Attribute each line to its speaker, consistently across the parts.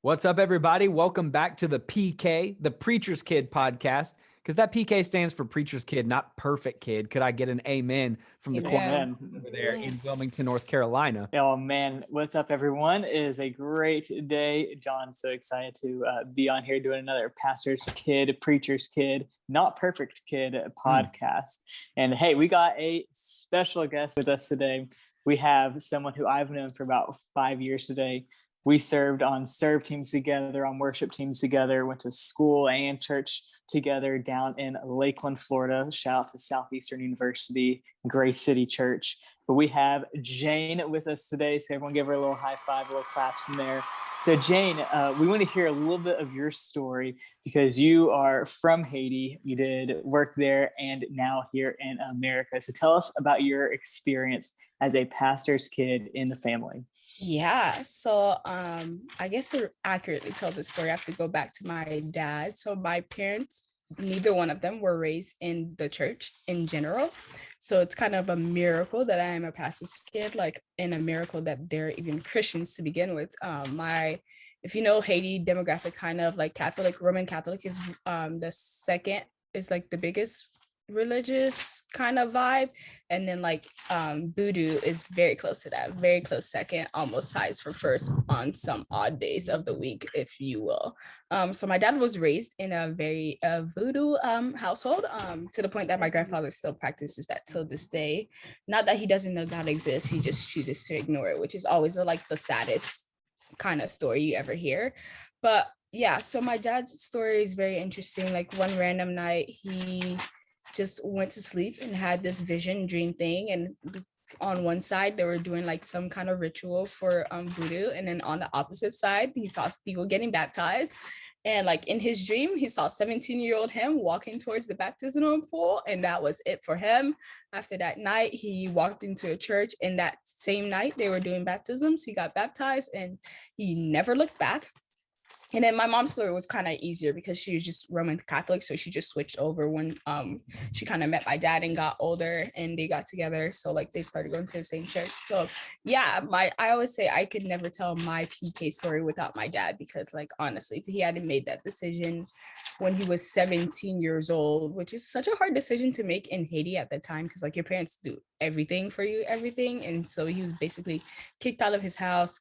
Speaker 1: What's up, everybody? Welcome back to the PK, the Preacher's Kid podcast, because that PK stands for Preacher's Kid, not Perfect Kid. Could I get an amen from the choir
Speaker 2: Amen.
Speaker 1: over there in Wilmington, North Carolina?
Speaker 2: Oh man, what's up, everyone? It is a great day. John, so excited to be on here doing another Pastor's Kid, Preacher's Kid, Not Perfect Kid podcast. And hey, we got a special guest with us today. We have someone who I've known for about 5 years today. We served on serve teams together, on worship teams together, went to school and church together down in Lakeland, Florida. Shout out to Southeastern University, Grace City Church. But we have Jayne with us today, so everyone give her a little high five, a little claps in there. So Jayne, we want to hear a little bit of your story because you are from Haiti. You did work there and now here in America. So tell us about your experience as a pastor's kid in the family.
Speaker 3: Yeah, so I guess to accurately tell the story, I have to go back to my dad. So my parents, neither one of them were raised in the church in general. So it's kind of a miracle that I am a pastor's kid, like, and a miracle that they're even Christians to begin with. If you know Haiti demographic, kind of like Catholic, Roman Catholic is the second, is like the biggest religious kind of vibe, and then like voodoo is very close to that, very close second, almost ties for first on some odd days of the week, if you will. So my dad was raised in a very voodoo household, to the point that my grandfather still practices that till this day. Not that he doesn't know God exists, he just chooses to ignore it, which is always like the saddest kind of story you ever hear. But yeah, so my dad's story is very interesting. Like one random night, he just went to sleep and had this vision dream thing, and on one side they were doing like some kind of ritual for voodoo, and then on the opposite side he saw people getting baptized, and like in his dream he saw 17-year-old him walking towards the baptismal pool, and that was it for him. After that night he walked into a church, and that same night they were doing baptisms. He got baptized and he never looked back. And then my mom's story was kind of easier because she was just Roman Catholic. So she just switched over when she kind of met my dad and got older, and they got together. So like they started going to the same church. So yeah, I always say I could never tell my PK story without my dad, because like honestly, if he hadn't made that decision when he was 17 years old, which is such a hard decision to make in Haiti at the time, because like your parents do everything for you, everything. And so he was basically kicked out of his house,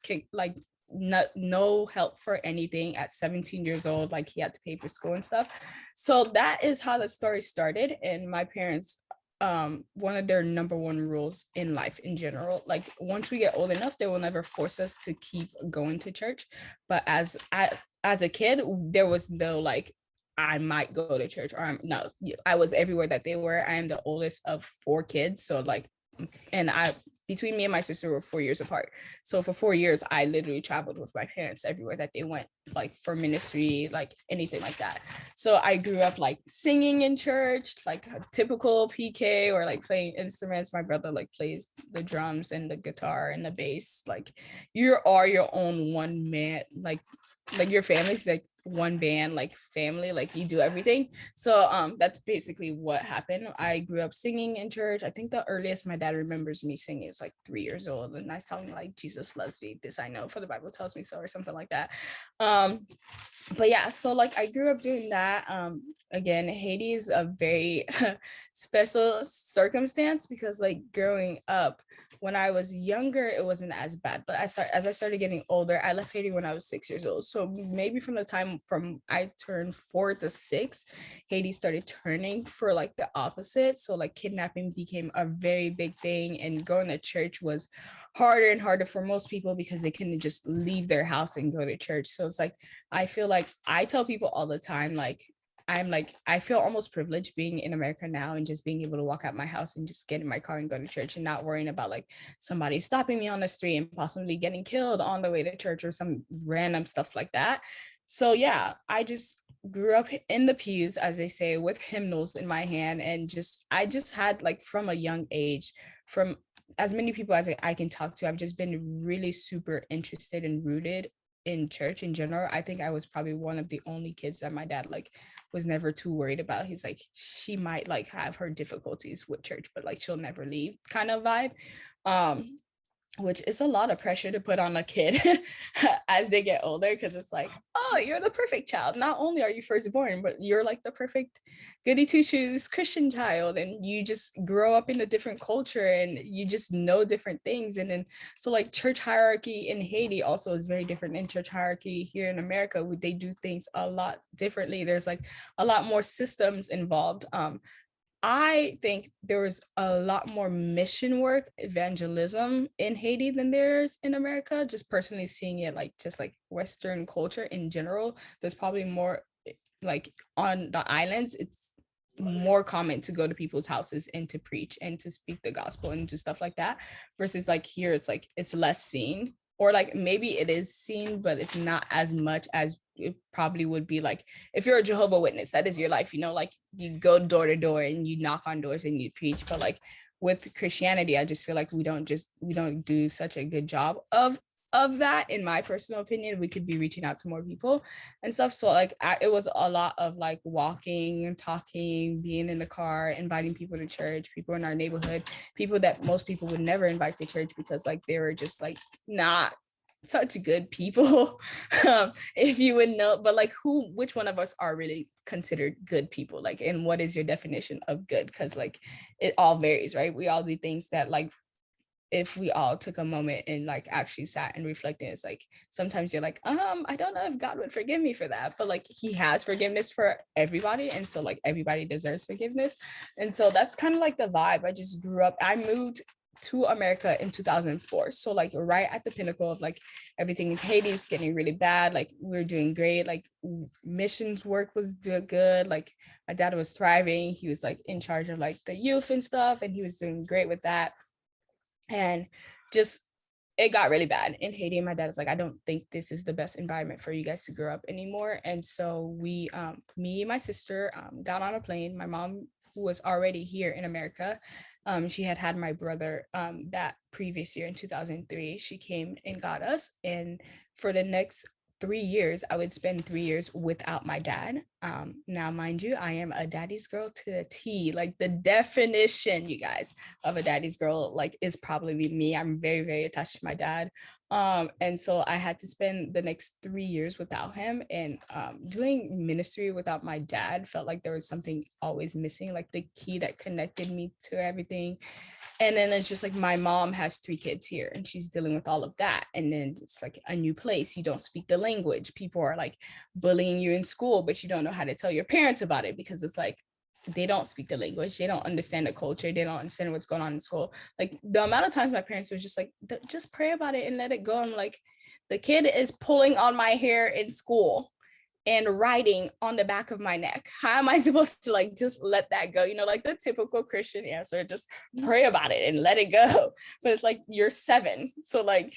Speaker 3: no help for anything at 17 years old. Like he had to pay for school and stuff. So that is how the story started. And my parents, one of their number one rules in life in general, like once we get old enough, they will never force us to keep going to church. But as a kid, there was no like, I might go to church, or I was everywhere that they were. I am the oldest of 4 kids. So like, and between me and my sister were 4 years apart. So for 4 years, I literally traveled with my parents everywhere that they went, like for ministry, like anything like that. So I grew up like singing in church, like a typical PK, or like playing instruments. My brother like plays the drums and the guitar and the bass. Like you are your own one man, like your family's like one band, like family, like you do everything. So that's basically what happened. I grew up singing in church. I think the earliest my dad remembers me singing was like 3 years old, and I sang like Jesus loves me, this I know, for the Bible tells me so, or something like that. But yeah, so like I grew up doing that. Again, Haiti is a very special circumstance, because like growing up when I was younger, it wasn't as bad. But as I started getting older, I left Haiti when I was 6 years old. So maybe from the time from I turned 4 to 6, Haiti started turning for like the opposite. So like kidnapping became a very big thing, and going to church was harder and harder for most people because they couldn't just leave their house and go to church. So it's like, I feel like I tell people all the time, like, I feel almost privileged being in America now and just being able to walk out my house and just get in my car and go to church, and not worrying about like somebody stopping me on the street and possibly getting killed on the way to church or some random stuff like that. So yeah, I just grew up in the pews, as they say, with hymnals in my hand, and I just had like from a young age, from as many people as I can talk to, I've just been really super interested and rooted in church in general. I think I was probably one of the only kids that my dad like was never too worried about. He's like, she might like have her difficulties with church, but like she'll never leave kind of vibe. which is a lot of pressure to put on a kid as they get older, because it's like, oh, you're the perfect child. Not only are you firstborn, but you're like the perfect goody two shoes Christian child, and you just grow up in a different culture and you just know different things. And then so like church hierarchy in Haiti also is very different than church hierarchy here in America. They do things a lot differently. There's like a lot more systems involved. I think there was a lot more mission work, evangelism in Haiti than there's in America. Just personally seeing it, like just like Western culture in general, there's probably more like on the islands. It's more common to go to people's houses and to preach and to speak the gospel and do stuff like that. Versus like here, it's like it's less seen, or like maybe it is seen, but it's not as much as it probably would be like if you're a Jehovah Witness, that is your life, you know, like you go door to door and you knock on doors and you preach. But like with Christianity, I just feel like we don't do such a good job of that. In my personal opinion, we could be reaching out to more people and stuff. So like it was a lot of like walking and talking, being in the car, inviting people to church, people in our neighborhood, people that most people would never invite to church because like they were just like not such good people. If you would know, but like which one of us are really considered good people, like, and what is your definition of good? Because like it all varies, right? We all do things that like if we all took a moment and like actually sat and reflected, it's like sometimes you're like, I don't know if God would forgive me for that, but like he has forgiveness for everybody, and so like everybody deserves forgiveness. And so that's kind of like the vibe. I moved to America in 2004, so like right at the pinnacle of like everything in Haiti is getting really bad. Like we're doing great, like missions work was doing good, like my dad was thriving, he was like in charge of like the youth and stuff, and he was doing great with that. And just it got really bad in Haiti, and my dad was like, I don't think this is the best environment for you guys to grow up anymore. And so we me and my sister got on a plane. My mom, who was already here in America, she had my brother that previous year in 2003. She came and got us, and for the next 3 years, I would spend 3 years without my dad. Now, mind you, I am a daddy's girl to the T. Like the definition, you guys, of a daddy's girl, like is probably me. I'm very, very attached to my dad. And so I had to spend the next 3 years without him, and doing ministry without my dad felt like there was something always missing, like the key that connected me to everything. And then it's just like my mom has 3 kids here and she's dealing with all of that. And then it's like a new place. You don't speak the language. People are like bullying you in school, but you don't know how to tell your parents about it because it's like they don't speak the language. They don't understand the culture. They don't understand what's going on in school. Like the amount of times my parents were just like, just pray about it and let it go. I'm like, the kid is pulling on my hair in school and writing on the back of my neck. How am I supposed to like just let that go? You know, like the typical Christian answer, just pray about it and let it go. But it's like you're 7. So like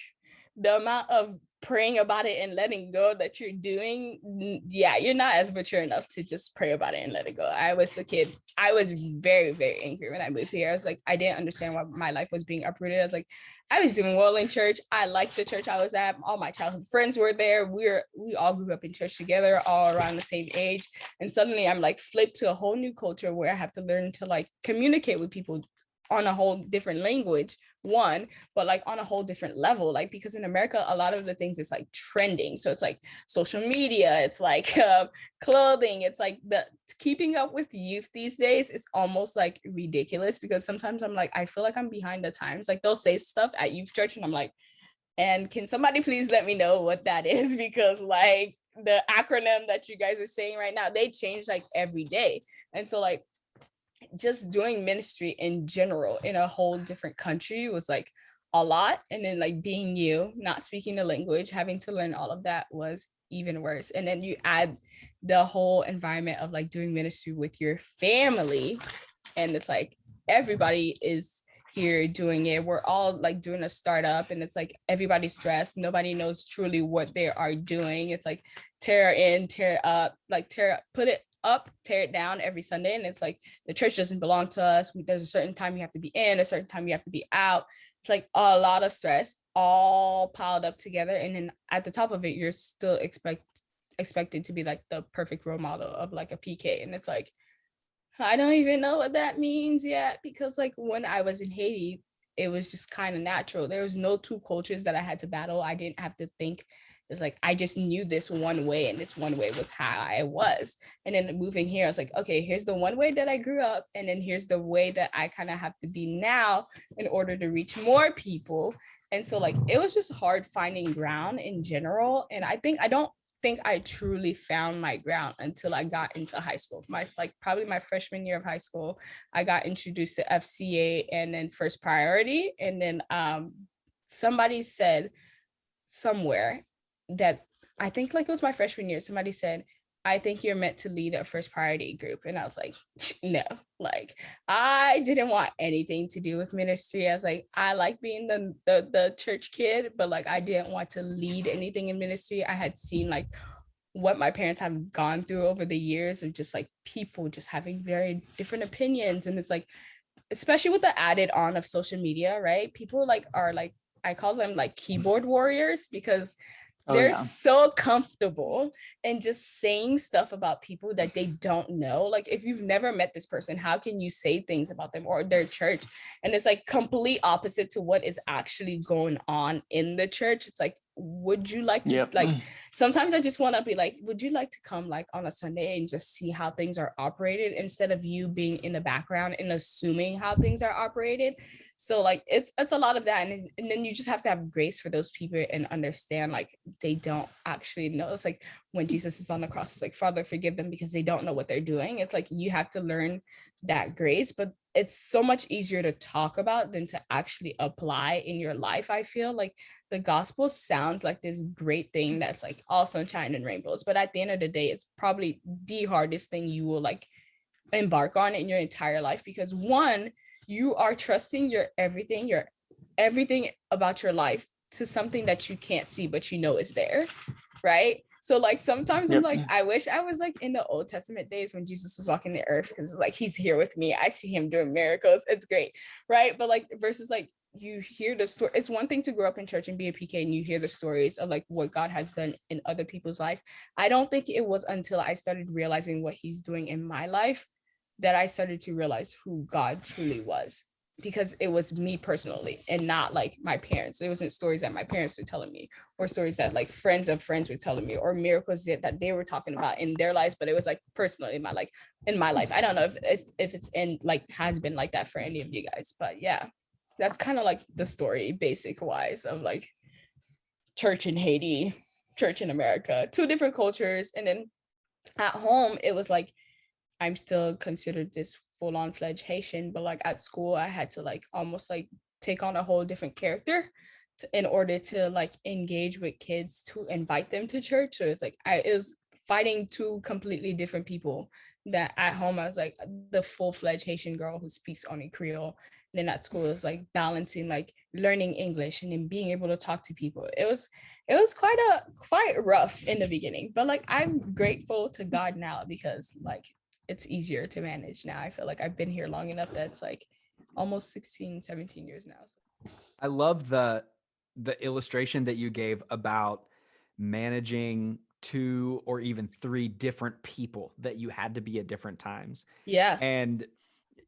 Speaker 3: the amount of praying about it and letting go that you're doing, yeah, you're not as mature enough to just pray about it and let it go. I was the kid. I was very, very angry when I moved here. I was like, I didn't understand why my life was being uprooted. I was like, I was doing well in church. I liked the church I was at. All my childhood friends were there. We all grew up in church together, all around the same age. And suddenly I'm like flipped to a whole new culture where I have to learn to like communicate with people on a whole different language, but like on a whole different level. Like because in America, a lot of the things is like trending. So it's like social media, it's like clothing, it's like the keeping up with youth these days is almost like ridiculous, because sometimes I'm like, I feel like I'm behind the times. Like they'll say stuff at youth church and I'm like, and can somebody please let me know what that is? Because like the acronym that you guys are saying right now, they change like every day. And so like just doing ministry in general in a whole different country was like a lot. And then like being you, not speaking the language, having to learn all of that was even worse. And then you add the whole environment of like doing ministry with your family, and it's like everybody is here doing it. We're all like doing a startup, and it's like everybody's stressed. Nobody knows truly what they are doing. It's like tear in, tear up, like put it up, tear it down every Sunday. And it's like the church doesn't belong to us. There's a certain time you have to be in, a certain time you have to be out. It's like a lot of stress all piled up together. And then at the top of it, you're still expected to be like the perfect role model of like a PK. And it's like, I don't even know what that means yet, because like when I was in Haiti, it was just kind of natural. There was no two cultures that I had to battle. I didn't have to think. It's like I just knew this one way, and this one way was how I was. And then moving here, I was like, okay, here's the one way that I grew up, and then here's the way that I kind of have to be now in order to reach more people. And so like it was just hard finding ground in general. And I don't think I truly found my ground until I got into high school. Probably my freshman year of high school, I got introduced to FCA and then First Priority. And then somebody said somewhere that, I think like it was my freshman year, somebody said, I think you're meant to lead a First Priority group. And I was like, no, like I didn't want anything to do with ministry. I was like, I like being the church kid, but like I didn't want to lead anything in ministry. I had seen like what my parents have gone through over the years of just like people just having very different opinions. And it's like, especially with the added on of social media, right? People like are like, I call them like keyboard warriors, because they're so comfortable in just saying stuff about people that they don't know. Like if you've never met this person, how can you say things about them or their church? And it's like complete opposite to what is actually going on in the church. It's like, would you like to like, sometimes I just want to be like, would you like to come like on a Sunday and just see how things are operated, instead of you being in the background and assuming how things are operated? So like it's a lot of that. And then you just have to have grace for those people and understand like they don't actually know. It's like when Jesus is on the cross, it's like, Father, forgive them because they don't know what they're doing. It's like you have to learn that grace, but it's so much easier to talk about than to actually apply in your life. I feel like the gospel sounds like this great thing that's like all sunshine and rainbows, but at the end of the day, it's probably the hardest thing you will like embark on in your entire life, because one, you are trusting your everything about your life to something that you can't see, but you know is there, right? So like sometimes I'm like, I wish I was like in the Old Testament days when Jesus was walking the earth, because it's like he's here with me. I see him doing miracles. It's great, right? But like versus like you hear the story. It's one thing to grow up in church and be a PK and you hear the stories of like what God has done in other people's life. I don't think it was until I started realizing what he's doing in my life that I started to realize who God truly was, because it was me personally and not like my parents. It wasn't stories that my parents were telling me or stories that like friends of friends were telling me or miracles that they were talking about in their lives, but it was like personally in my life. I don't know if it's in like has been like that for any of you guys, but yeah, that's kind of like the story basic wise of like church in Haiti, church in America, two different cultures. And then at home, it was like, I'm still considered this full-on fledged Haitian, but like at school, I had to like almost like take on a whole different character in order to like engage with kids to invite them to church. So it's like it was fighting two completely different people. That at home I was like the full-fledged Haitian girl who speaks only Creole. And then at school it was like balancing like learning English and then being able to talk to people. It was quite rough in the beginning, but like I'm grateful to God now, because like it's easier to manage now. I feel like I've been here long enough that it's like almost 16, 17 years now.
Speaker 1: I love the illustration that you gave about managing 2 or even 3 different people that you had to be at different times.
Speaker 3: Yeah.
Speaker 1: And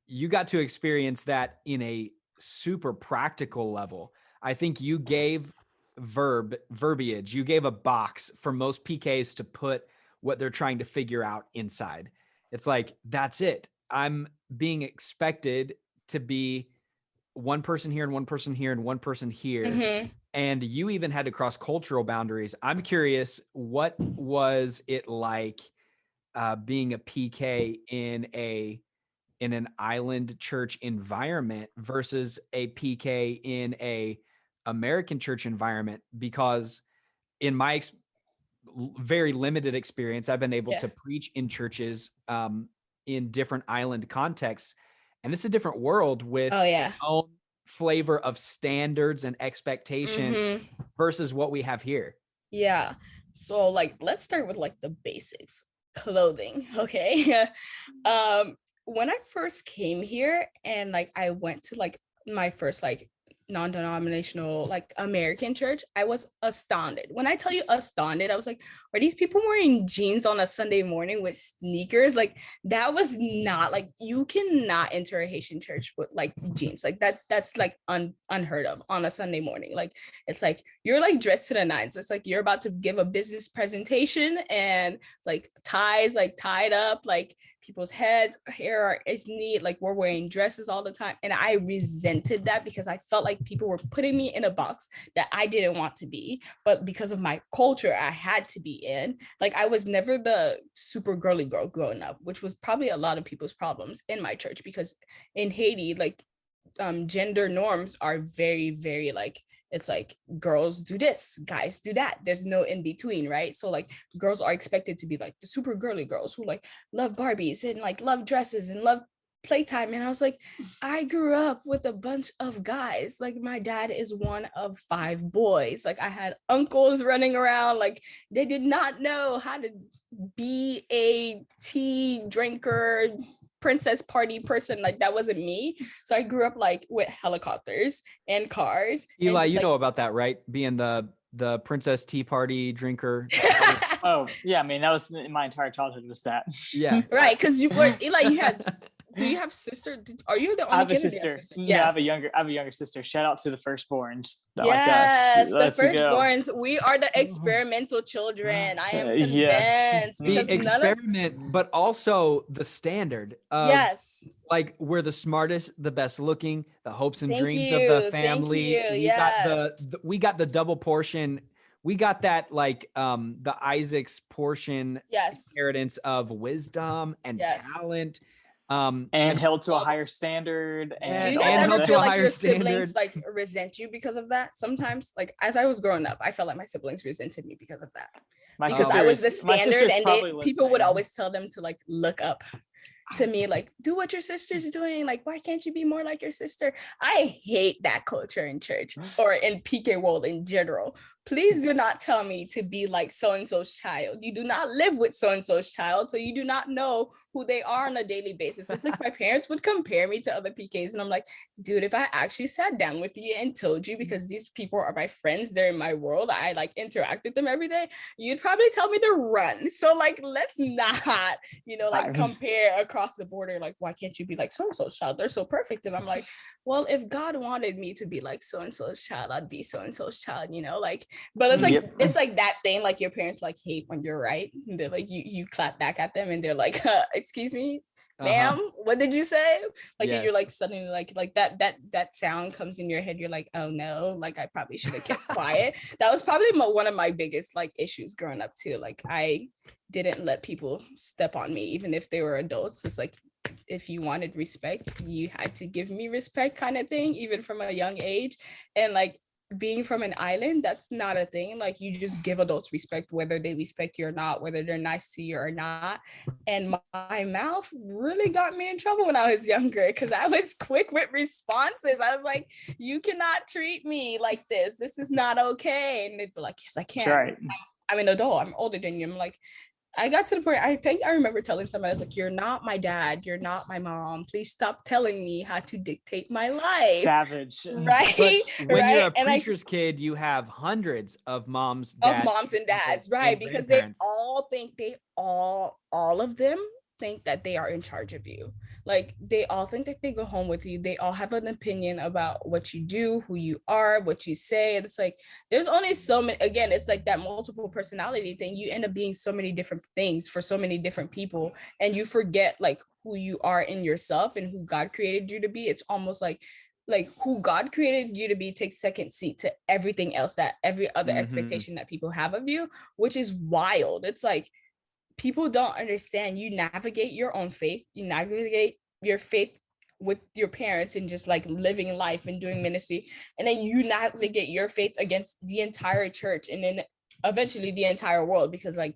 Speaker 1: you got to experience that in a super practical level. I think you gave verbiage, you gave a box for most PKs to put what they're trying to figure out inside. It's like, that's it. I'm being expected to be one person here and one person here and one person here. Mm-hmm. And you even had to cross cultural boundaries. I'm curious, what was it like being a PK in an island church environment versus a PK in a American church environment? Because in my very limited experience, I've been able to preach in churches in different island contexts, and it's a different world with its own flavor of standards and expectations versus what we have here.
Speaker 3: Yeah. So like, let's start with like the basics. Clothing. Okay. When I first came here and like I went to like my first like non-denominational like American church, I was astounded. When I tell you astounded, I was like, are these people wearing jeans on a Sunday morning with sneakers? Like that was not like, you cannot enter a Haitian church with like jeans. Like that's like unheard of on a Sunday morning. Like it's like you're like dressed to the nines. It's like you're about to give a business presentation and like ties like tied up, like people's hair is neat, like we're wearing dresses all the time. And I resented that because I felt like people were putting me in a box that I didn't want to be, but because of my culture I had to be in. Like I was never the super girly girl growing up, which was probably a lot of people's problems in my church, because in Haiti, like gender norms are very, very like, it's like girls do this, guys do that. There's no in between, right? So like girls are expected to be like the super girly girls who like love Barbies and like love dresses and love playtime. And I was like, I grew up with a bunch of guys. Like my dad is one of 5 boys. Like I had uncles running around, like they did not know how to be a tea drinker, princess party person. Like that wasn't me. So I grew up like with helicopters and cars.
Speaker 1: Eli,
Speaker 3: and
Speaker 1: you
Speaker 3: like,
Speaker 1: know about that, right? Being the princess tea party drinker.
Speaker 2: Oh yeah, I mean that was my entire childhood was that.
Speaker 1: Yeah.
Speaker 3: right, because you were Eli. You had. Do you have sister? Are you the only
Speaker 2: I have a
Speaker 3: kid?
Speaker 2: sister.
Speaker 3: Yeah,
Speaker 2: No, I have a younger sister. Shout out to the firstborns.
Speaker 3: Yes,
Speaker 2: like us.
Speaker 3: the firstborns. We are the experimental children. I am convinced
Speaker 2: Yes.
Speaker 3: because
Speaker 1: The experiment, but also the standard of
Speaker 3: yes.
Speaker 1: like we're the smartest, the best looking, the hopes and
Speaker 3: Thank
Speaker 1: dreams
Speaker 3: you,
Speaker 1: of the
Speaker 3: thank
Speaker 1: family.
Speaker 3: you,
Speaker 1: We
Speaker 3: yes.
Speaker 1: got we got the double portion. We got that like the Isaac's portion
Speaker 3: Yes.
Speaker 1: inheritance of wisdom and
Speaker 3: Yes.
Speaker 1: talent.
Speaker 2: And held to a higher standard.
Speaker 3: Do
Speaker 2: And
Speaker 3: you
Speaker 1: and
Speaker 3: guys
Speaker 1: held
Speaker 3: ever
Speaker 1: to
Speaker 3: feel
Speaker 1: a
Speaker 3: like
Speaker 1: higher
Speaker 3: your siblings
Speaker 1: standard.
Speaker 3: like resent you because of that? Sometimes, like as I was growing up, I felt like my siblings resented me because of that. Because I was the standard, and people would always tell them to like look up to me, like do what your sister's doing. Like, why can't you be more like your sister? I hate that culture in church or in PK world in general. Please do not tell me to be like so-and-so's child. You do not live with so-and-so's child, so you do not know who they are on a daily basis. It's like my parents would compare me to other PKs, and I'm like, dude, if I actually sat down with you and told you, because these people are my friends, they're in my world, I like interact with them every day, you'd probably tell me to run. So like, let's not, like compare across the border. Like, why can't you be like so-and-so's child? They're so perfect. And I'm like, well, if God wanted me to be like so-and-so's child, I'd be so-and-so's child, like, but it's like, it's like that thing, like your parents like hate when you're right. And they're like, you clap back at them and they're like, excuse me, ma'am, what did you say? Like, yes. You're like suddenly like that sound comes in your head. You're like, oh no, like I probably should have kept quiet. That was probably one of my biggest like issues growing up too. Like I didn't let people step on me, even if they were adults. It's like, if you wanted respect, you had to give me respect kind of thing, even from a young age. And like, being from an island, that's not a thing. Like you just give adults respect, whether they respect you or not, whether they're nice to you or not. And my mouth really got me in trouble when I was younger, because I was quick with responses. I was like, you cannot treat me like this. This is not okay. And they'd be like, yes, I can.
Speaker 2: Right.
Speaker 3: I'm an adult. I'm older than you. I'm like, I got to the point, I think I remember telling somebody, I was like, you're not my dad, you're not my mom, please stop telling me how to dictate my life.
Speaker 2: Savage.
Speaker 3: Right?
Speaker 1: But when you're a preacher's kid, you have hundreds of moms
Speaker 3: and dads, right? Because they all think all of them think that they are in charge of you. Like they all think that they go home with you. They all have an opinion about what you do, who you are, what you say. And it's like, there's only so many, again, it's like that multiple personality thing. You end up being so many different things for so many different people, and you forget like who you are in yourself and who God created you to be. It's almost like who God created you to be takes second seat to everything else, that every other expectation that people have of you, which is wild. It's like, people don't understand. You navigate your own faith. You navigate your faith with your parents and just like living life and doing ministry. And then you navigate your faith against the entire church and then eventually the entire world. Because like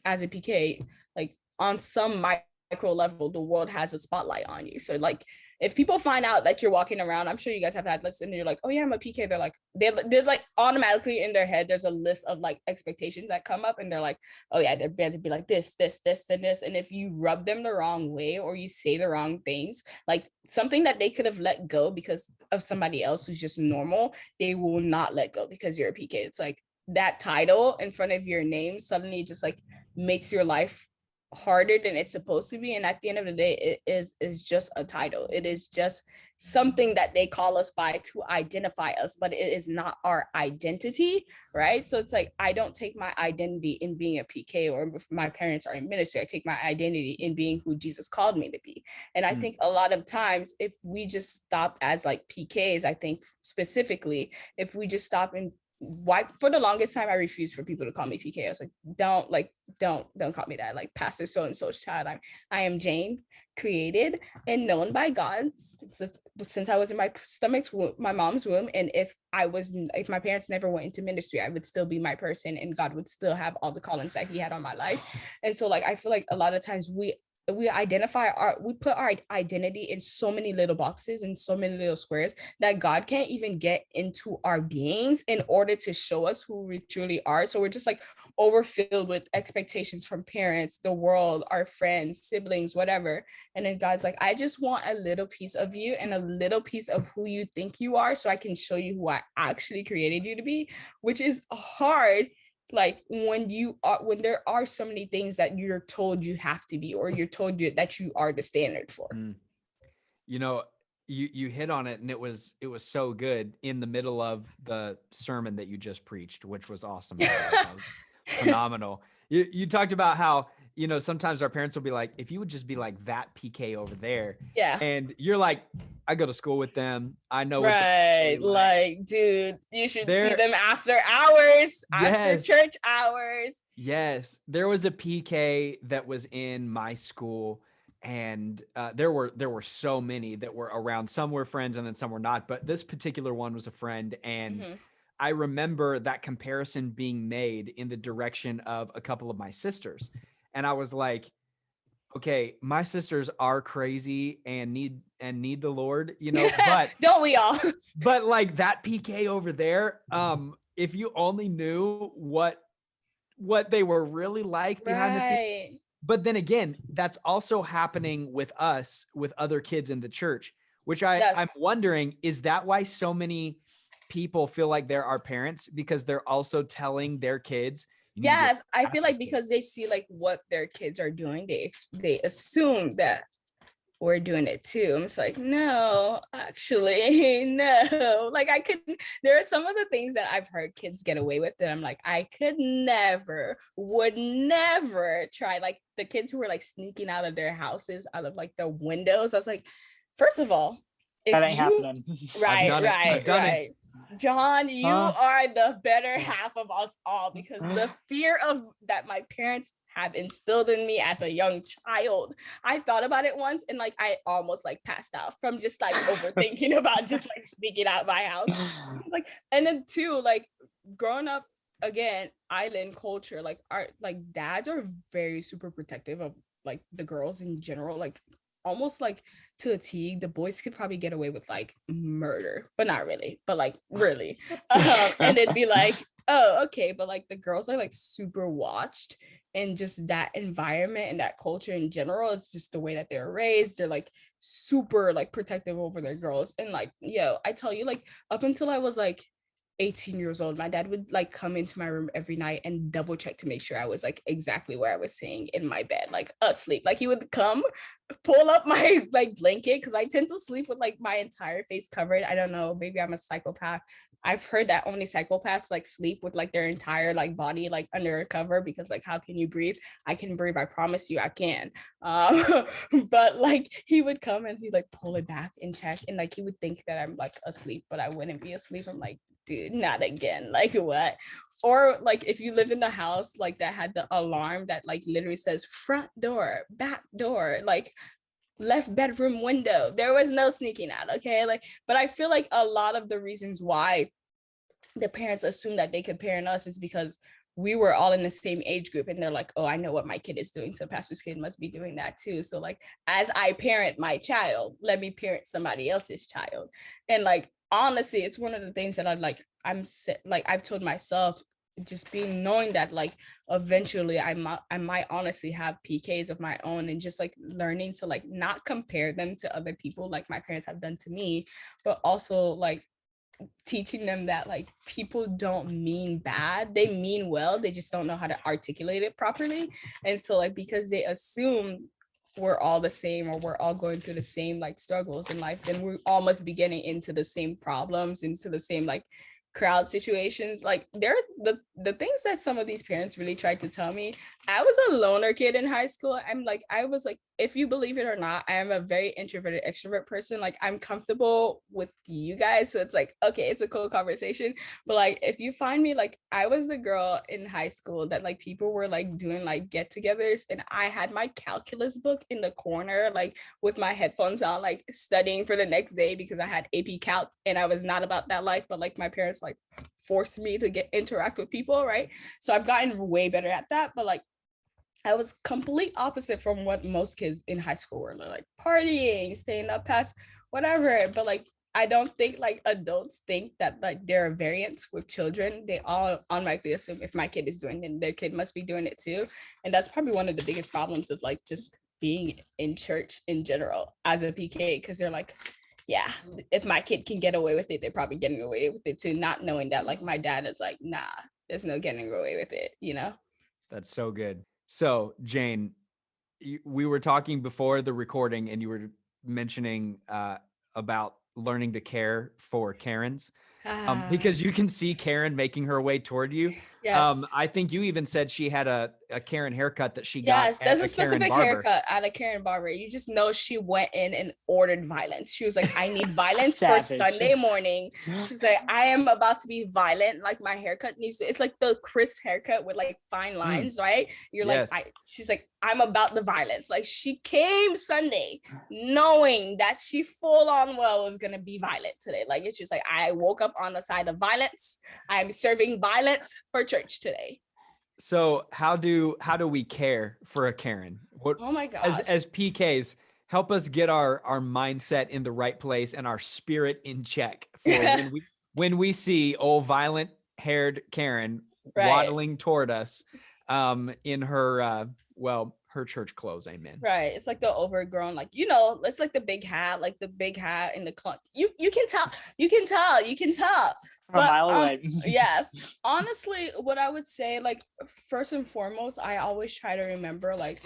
Speaker 3: as a PK, like on some micro level, the world has a spotlight on you. So like if people find out that you're walking around, I'm sure you guys have had lists and you're like, oh yeah, I'm a PK. They're like, they're like automatically in their head, there's a list of like expectations that come up and they're like, oh yeah, they're better to be like this, and this. And if you rub them the wrong way or you say the wrong things, like something that they could have let go because of somebody else who's just normal, they will not let go because you're a PK. It's like that title in front of your name suddenly just like makes your life harder than it's supposed to be. And at the end of the day, it is just a title. It is just something that they call us by to identify us, but it is not our identity, right? So it's like, I don't take my identity in being a PK, or if my parents are in ministry, I take my identity in being who Jesus called me to be. And I think a lot of times, if we just stop as like PKs, I think specifically, if we just stop and why, for the longest time I refused for people to call me PK. I was like, don't call me that. Like Pastor so and so's child. I am Jayne, created and known by God since I was in my my mom's womb. And if my parents never went into ministry, I would still be my person, and God would still have all the callings that He had on my life. And so like I feel like a lot of times we put our identity in so many little boxes and so many little squares that God can't even get into our beings in order to show us who we truly are. So we're just like overfilled with expectations from parents, the world, our friends, siblings, whatever. And then God's like, I just want a little piece of you and a little piece of who you think you are, so I can show you who I actually created you to be, which is hard. Like when there are so many things that you're told you have to be, or you're told that you are the standard for.
Speaker 1: You know, you hit on it, and it was so good in the middle of the sermon that you just preached, which was awesome. That was phenomenal. You talked about how, you know, sometimes our parents will be like, if you would just be like that PK over there.
Speaker 3: Yeah.
Speaker 1: And you're like, I go to school with them. I know.
Speaker 3: Right. Like, dude, you should see them after hours, after church hours.
Speaker 1: Yes. There was a PK that was in my school, and there were so many that were around. Some were friends and then some were not. But this particular one was a friend. And I remember that comparison being made in the direction of a couple of my sisters. And I was like, okay, my sisters are crazy and need the Lord, you know, but
Speaker 3: don't we all?
Speaker 1: But like that PK over there, if you only knew what they were really like behind the scenes. But then again, that's also happening with us, with other kids in the church, which I'm wondering, is that why so many people feel like they're our parents, because they're also telling their kids?
Speaker 3: Yes, I feel like because they see like what their kids are doing, they assume that we're doing it too. I'm just like, no, actually, no. Like there are some of the things that I've heard kids get away with that I'm like, I would never try. Like the kids who were like sneaking out of their houses, out of like the windows. I was like, first of all,
Speaker 2: that ain't happening.
Speaker 3: Right. John, you are the better half of us all, because the fear of that my parents have instilled in me as a young child. I thought about it once and like I almost like passed out from just like overthinking about just like sneaking out my house. Like, and then too, like growing up again, island culture, like our like dads are very super protective of like the girls in general, like almost like to a T. The boys could probably get away with like murder, but not really, but like really. And it'd be like, oh, okay, but like the girls are like super watched, and just that environment and that culture in general, it's just the way that they're raised. They're like super like protective over their girls. And like, yo, I tell you, like up until I was like 18 years old, my dad would like come into my room every night and double check to make sure I was like exactly where I was sitting in my bed, like asleep. Like he would come pull up my like blanket, because I tend to sleep with like my entire face covered. I don't know, maybe I'm a psychopath. I've heard that only psychopaths like sleep with like their entire like body like under a cover, because like how can you breathe? I can breathe, I promise you I can. But like he would come and he'd like pull it back and check, and like he would think that I'm like asleep, but I wouldn't be asleep. I'm like, dude, not again. Like what? Or like if you live in the house like that had the alarm that like literally says front door, back door, like left bedroom window, there was no sneaking out. Okay, like, but I feel like a lot of the reasons why the parents assume that they could parent us is because we were all in the same age group, and they're like, oh, I know what my kid is doing, so pastor's kid must be doing that too. So like, as I parent my child, let me parent somebody else's child. And like, honestly, it's one of the things that I've told myself, just being knowing that like eventually I might honestly have PKs of my own, and just like learning to like not compare them to other people like my parents have done to me, but also like teaching them that like people don't mean bad, they mean well, they just don't know how to articulate it properly. And so like, because they assume we're all the same, or we're all going through the same like struggles in life, then we all must be getting into the same problems, into the same like crowd situations. Like they're the things that some of these parents really tried to tell me. I was a loner kid in high school. I was like, if you believe it or not, I am a very introverted extrovert person. Like I'm comfortable with you guys, so it's like, okay, it's a cool conversation. But like, if you find me, like I was the girl in high school that like people were like doing like get-togethers, and I had my calculus book in the corner, like with my headphones on, like studying for the next day because I had AP Calc, and I was not about that life. But like my parents like forced me to interact with people, right? So I've gotten way better at that. But like, I was complete opposite from what most kids in high school were, like partying, staying up past whatever. But like, I don't think like adults think that like there are variants with children. They all automatically assume if my kid is doing it, their kid must be doing it too. And that's probably one of the biggest problems of like just being in church in general as a PK, because they're like, yeah, if my kid can get away with it, they're probably getting away with it too, not knowing that like my dad is like, nah, there's no getting away with it, you know?
Speaker 1: That's so good. So, Jayne, we were talking before the recording, and you were mentioning about learning to care for Karens, because you can see Karen making her way toward you.
Speaker 3: Yes.
Speaker 1: I think you even said she had a Karen haircut that she got
Speaker 3: Yes,
Speaker 1: at
Speaker 3: there's
Speaker 1: a
Speaker 3: a
Speaker 1: Karen
Speaker 3: specific
Speaker 1: barber.
Speaker 3: haircut at a Karen barber. You just know she went in and ordered violence. She was like, I need violence for
Speaker 2: Savage.
Speaker 3: Sunday morning. She's like, I am about to be violent. Like my haircut needs to, it's like the crisp haircut with like fine lines, right? You're
Speaker 1: Yes.
Speaker 3: like, she's like, I'm about the violence. Like she came Sunday knowing that she full on well was gonna be violent today. Like it's just like, I woke up on the side of violence. I'm serving violence for church today.
Speaker 1: So how do we care for a Karen? What,
Speaker 3: Oh my gosh.
Speaker 1: as PKs, help us get our mindset in the right place and our spirit in check for when we see old violent haired Karen waddling toward us in her her church clothes. Amen.
Speaker 3: Right. It's like the overgrown, like, you know, it's like the big hat in the clunk. You can tell.
Speaker 2: From a mile away.
Speaker 3: Yes. Honestly, what I would say, like, first and foremost, I always try to remember, like,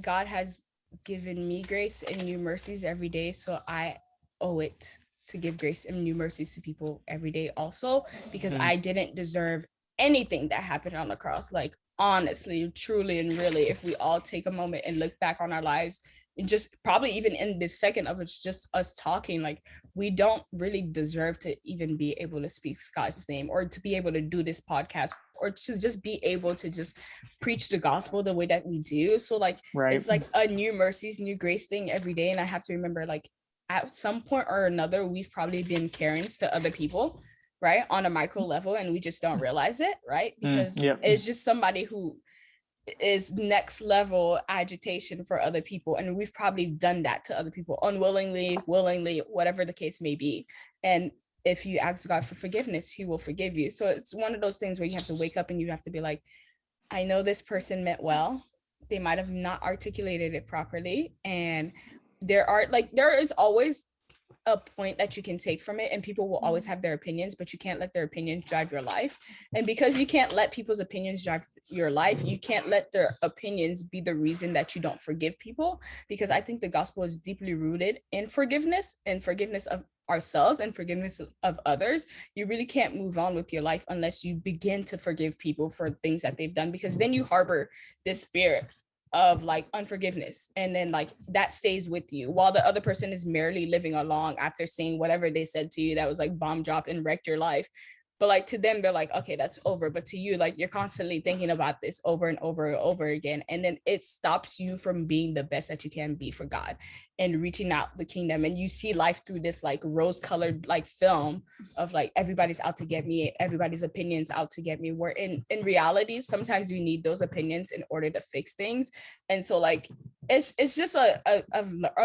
Speaker 3: God has given me grace and new mercies every day. So I owe it to give grace and new mercies to people every day also, because I didn't deserve anything that happened on the cross. Like, honestly, truly, and really, if we all take a moment and look back on our lives, and just probably even in this second of it's just us talking, like we don't really deserve to even be able to speak God's name, or to be able to do this podcast, or to just be able to just preach the gospel the way that we do. So like, it's like a new mercies, new grace thing every day. And I have to remember, like, at some point or another, we've probably been Karens to other people, right, on a micro level, and we just don't realize it, right? Because it's just somebody who is next level agitation for other people, and we've probably done that to other people unwillingly, willingly, whatever the case may be. And if you ask God for forgiveness, he will forgive you. So it's one of those things where you have to wake up and you have to be like, I know this person meant well, they might have not articulated it properly, and there is always a point that you can take from it, and people will always have their opinions, but you can't let their opinions drive your life. And because you can't let people's opinions drive your life, you can't let their opinions be the reason that you don't forgive people, because I think the gospel is deeply rooted in forgiveness, and forgiveness of ourselves and forgiveness of others. You really can't move on with your life unless you begin to forgive people for things that they've done, because then you harbor this spirit of like unforgiveness, and then like that stays with you while the other person is merely living along after saying whatever they said to you that was like bomb drop and wrecked your life. But like to them, they're like, okay, that's over. But to you, like you're constantly thinking about this over and over and over again. And then it stops you from being the best that you can be for God and reaching out the kingdom. And you see life through this like rose-colored like film of like everybody's out to get me, everybody's opinions out to get me. Where in reality, sometimes you need those opinions in order to fix things. And so like it's just a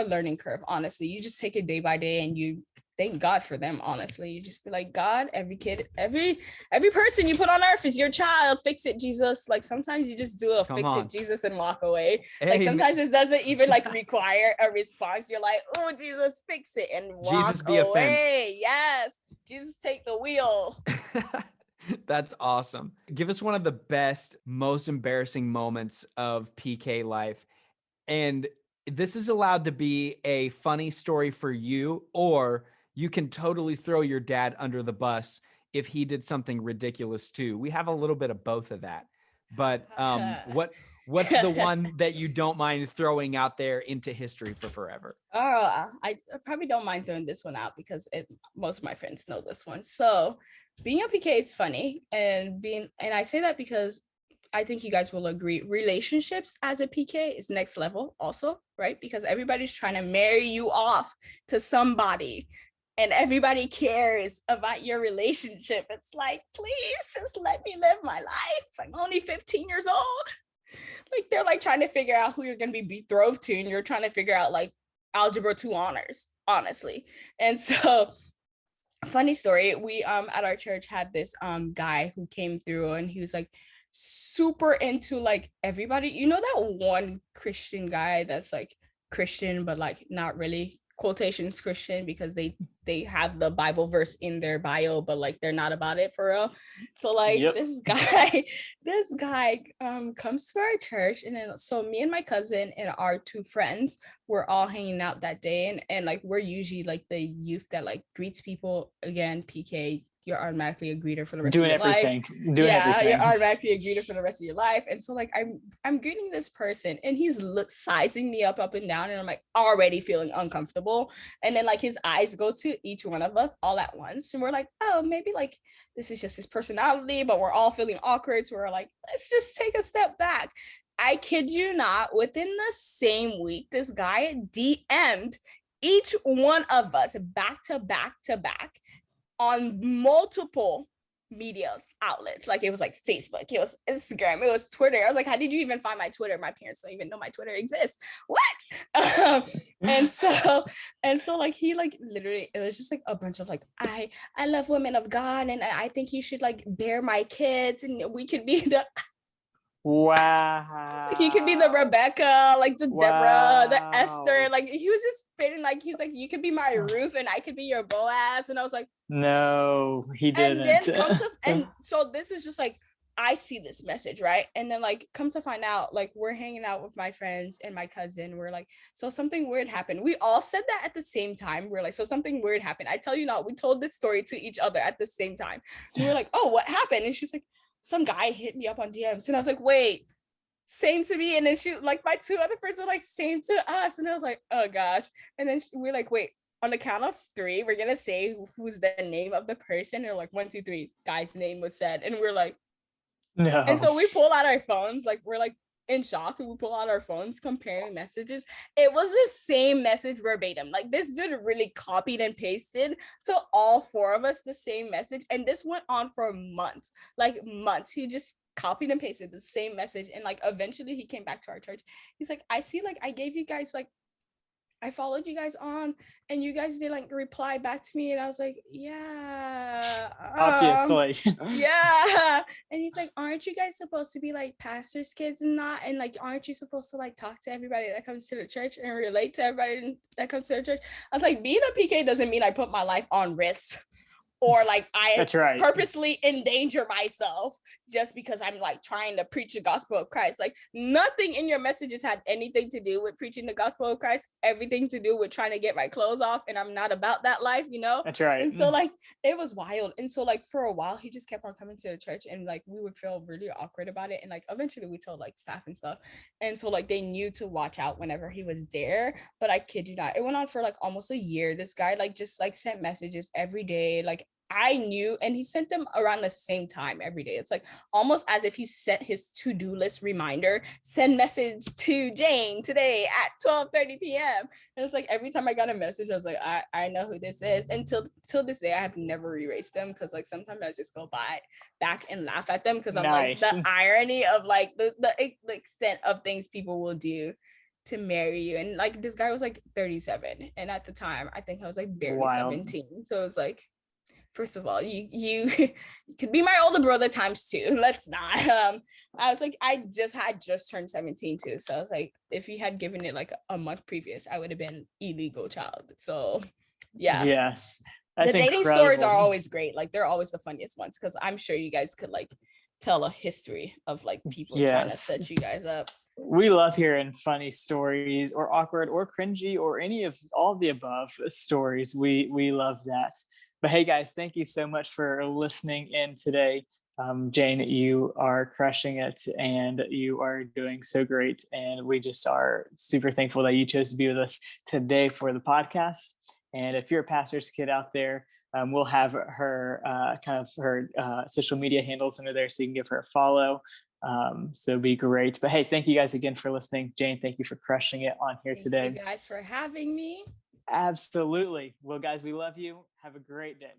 Speaker 3: learning curve, honestly. You just take it day by day and you thank God for them, honestly. You just be like, God, every kid, every person you put on earth is your child. Fix it, Jesus. Like sometimes you just do a
Speaker 1: Come
Speaker 3: fix
Speaker 1: on.
Speaker 3: it, Jesus, and walk away.
Speaker 1: Amen.
Speaker 3: Like sometimes it doesn't even like require a response. You're like, oh, Jesus, fix it and walk
Speaker 1: Jesus be
Speaker 3: away. Yes, Jesus, take the wheel.
Speaker 1: That's awesome. Give us one of the best, most embarrassing moments of PK life. And this is allowed to be a funny story for you, or you can totally throw your dad under the bus if he did something ridiculous too. We have a little bit of both of that. But what's the one that you don't mind throwing out there into history for forever?
Speaker 3: Oh, I probably don't mind throwing this one out because most of my friends know this one. So being a PK is funny, and I say that because I think you guys will agree, relationships as a PK is next level also, right? Because everybody's trying to marry you off to somebody and everybody cares about your relationship. It's like, please just let me live my life. I'm only 15 years old. Like they're like trying to figure out who you're going to be betrothed to, and you're trying to figure out like algebra 2 honors, honestly. And so funny story, we at our church had this guy who came through, and he was like super into like everybody, you know, that one Christian guy that's like Christian but like not really quotations Christian because they have the Bible verse in their bio but like they're not about it for real. So like this guy comes to our church, and then so me and my cousin and our 2 friends were all hanging out that day, and like we're usually like the youth that like greets people. Again, PK, you're automatically a greeter for the rest of your life. You're automatically a greeter for the rest of your life. And so like I'm greeting this person, and he's sizing me up and down, and I'm like already feeling uncomfortable. And then like his eyes go to each one of us all at once, and we're like, oh, maybe like this is just his personality, but we're all feeling awkward. So we're like, let's just take a step back. I kid you not, within the same week, this guy DM'd each one of us back to back to back on multiple media outlets. Like it was like Facebook, it was Instagram, it was Twitter. I was like, how did you even find my Twitter? My parents don't even know my Twitter exists. What? and so like he like literally, it was just like a bunch of like, I love women of God, and I think you should like bear my kids, and we could be the
Speaker 2: wow.
Speaker 3: Like he could be the Rebecca, like the Deborah, the Esther. Like he was just spitting, like he's like, you could be my Ruth and I could be your Boaz. And I was like,
Speaker 2: no, he didn't.
Speaker 3: And then and so this is just like, I see this message, right? And then like come to find out, like we're hanging out with my friends and my cousin. We're like, so something weird happened. We all said that at the same time. We're like, so something weird happened. I tell you not, we told this story to each other at the same time. We were like, oh, what happened? And she's like, some guy hit me up on DMs. And I was like, wait, same to me. And then she, like my 2 other friends were like, same to us. And I was like, oh gosh. And then we're like, wait, on the count of 3, we're gonna say who's the name of the person. And they're like, 1, 2, 3, guy's name was said. And we're like,
Speaker 2: no.
Speaker 3: And so we pull out our phones, like we're like in shock, and we pull out our phones comparing messages. It was the same message verbatim. Like this dude really copied and pasted to all 4 of us the same message. And this went on for months, like months. He just copied and pasted the same message. And like eventually he came back to our church. He's like, I see, like I gave you guys, like I followed you guys on, and you guys did like reply back to me. And I was like, yeah,
Speaker 2: obviously.
Speaker 3: Yeah. And he's like, aren't you guys supposed to be like pastors' kids and not? And like, aren't you supposed to like talk to everybody that comes to the church and relate to everybody that comes to the church? I was like, being a PK doesn't mean I put my life on risk, or like I purposely endanger myself just because I'm like trying to preach the gospel of Christ. Like nothing in your messages had anything to do with preaching the gospel of Christ, everything to do with trying to get my clothes off, and I'm not about that life, you know?
Speaker 2: That's right.
Speaker 3: And so like it was wild. And so like for a while he just kept on coming to the church, and like we would feel really awkward about it. And like eventually we told like staff and stuff, and so like they knew to watch out whenever he was there. But I kid you not, it went on for like almost a year. This guy like just like sent messages every day, like I knew, and he sent them around the same time every day. It's like almost as if he set his to-do list reminder, send message to Jayne today at 12:30 p.m. And it's like every time I got a message, I was like, I know who this is. And till this day, I have never erased them, because like sometimes I just go back and laugh at them, because I'm like, the irony of like the extent of things people will do to marry you. And like this guy was like 37, and at the time I think I was like barely 17. So it was like, first of all, you could be my older brother times 2. Let's not. I was like, I just turned 17 too. So I was like, if you had given it like a month previous, I would have been illegal child. So yeah.
Speaker 2: Yes.
Speaker 3: The dating stories are always great. Like they're always the funniest ones, because I'm sure you guys could like tell a history of like people trying to set you guys up.
Speaker 2: We love hearing funny stories, or awkward or cringy, or any of all of the above stories. We love that. But hey guys, thank you so much for listening in today. Jayne, you are crushing it, and you are doing so great. And we just are super thankful that you chose to be with us today for the podcast. And if you're a pastor's kid out there, we'll have her her social media handles under there, so you can give her a follow. So it'd be great. But hey, thank you guys again for listening. Jayne, thank you for crushing it on here today.
Speaker 3: Thank you guys for having me.
Speaker 2: Absolutely. Well, guys, we love you. Have a great day.